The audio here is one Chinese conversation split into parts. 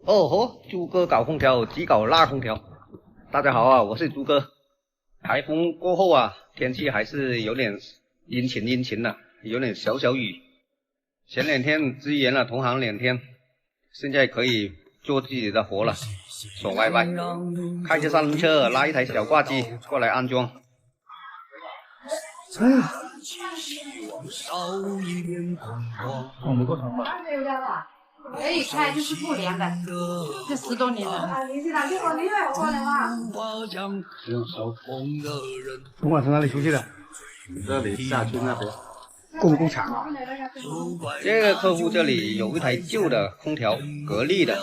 哦吼，猪哥搞空调，即搞辣空调。大家好啊，我是猪哥。台风过后啊，天气还是有点阴晴的，有点小雨。前2天支援了同行2天，现在可以做自己的活了，爽歪歪。开着3轮车拉一台小挂机过来安装。哎呀，我们过长吧。可以开，就是不凉的，这10多年了。东莞从哪里出去的？这里下去那边。够不够长？这个客户这里有一台旧的空调，格力的，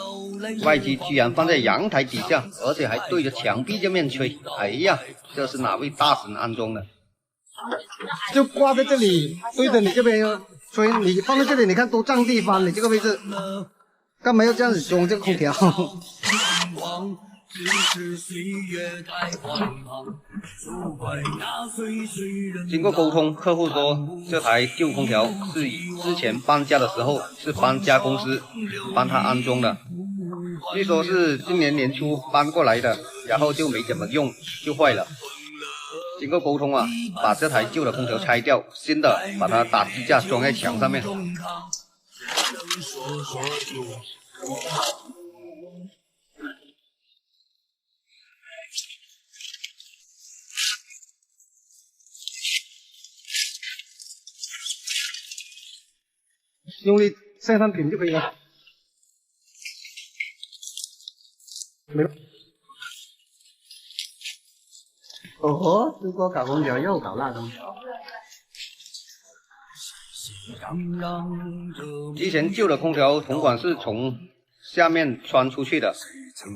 外机居然放在阳台底下，而且还对着墙壁这面吹。哎呀，这是哪位大神安装的？就挂在这里，对着你这边哟。所以你放在这里，你看多占地方，你这个位置，干嘛要这样子装这个空调？经过沟通，客户说这台旧空调是之前搬家的时候是搬家公司帮他安装的，据说是今年年初搬过来的，然后就没怎么用就坏了。经过沟通啊，把这台旧的空调拆掉，新的把它打支架装在墙上面。用力向上顶就可以了。没有。哦吼，如果搞空调又搞辣空调。之前旧的空调铜管是从下面穿出去的，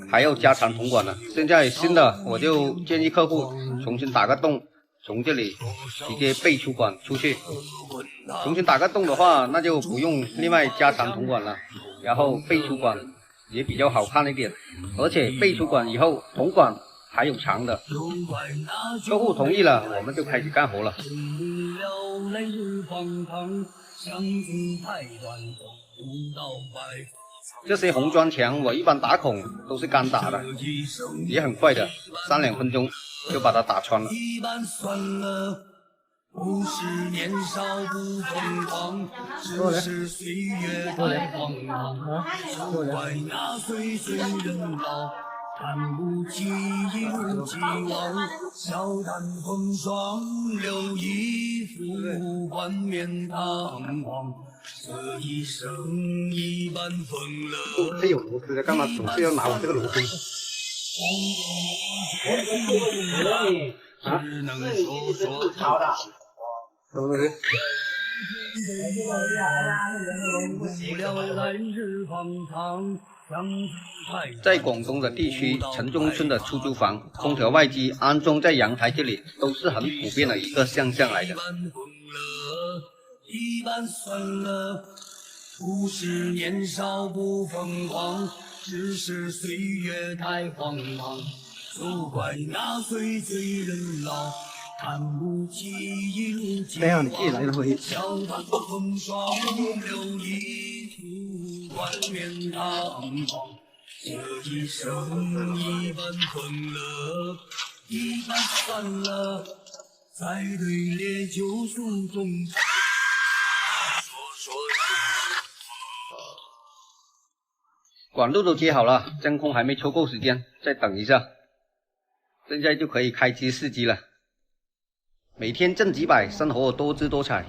还要加长铜管的。现在新的我就建议客户重新打个洞，从这里直接背出管出去。重新打个洞的话，那就不用另外加长铜管了，然后背出管也比较好看一点，而且背出管以后铜管还有长的。客户同意了，我们就开始干活了。这些红砖墙我一般打孔都是干打的，也很快的，3-2分钟就把它打穿了。不是年少不疯狂，只是岁月太荒唐。就怪那岁岁人老，看不起一如既往，笑谈风霜，留一副冠冕堂皇。这一生一般风乐。这有螺丝的，干嘛总是要拿我这个螺丝？只能说说他的。是不是？在广东的地区，城中村的出租房空调外机安装在阳台这里，都是很普遍的一个现象来的。不是年少不疯狂，只是岁月太荒唐。都怪那岁岁人老。这样你自己来的回。这一生一般欢乐，一般欢乐，在对烈酒诉衷。管路都接好了，真空还没抽够时间，再等一下，现在就可以开机试机了。每天挣几百，生活多姿多彩。